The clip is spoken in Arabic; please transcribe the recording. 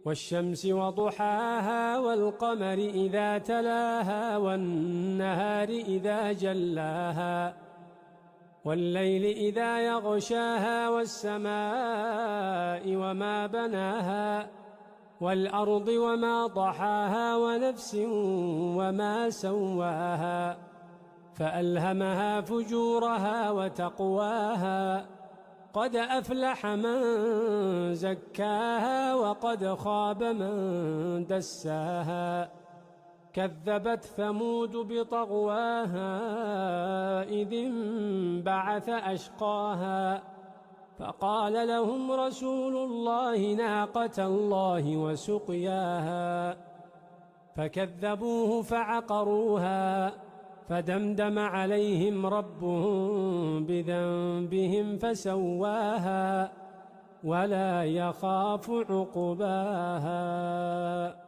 والشمس وضحاها والقمر إذا تلاها والنهار إذا جلاها والليل إذا يغشاها والسماء وما بناها والأرض وما ضحاها ونفس وما سواها فألهمها فجورها وتقواها قد أفلح من زكاها وقد خاب من دساها كذبت ثمود بطغواها إذ انبعث أشقاها فقال لهم رسول الله ناقة الله وسقياها فكذبوه فعقروها فدمدم عليهم ربهم بذنبهم فسواها ولا يخاف عقباها.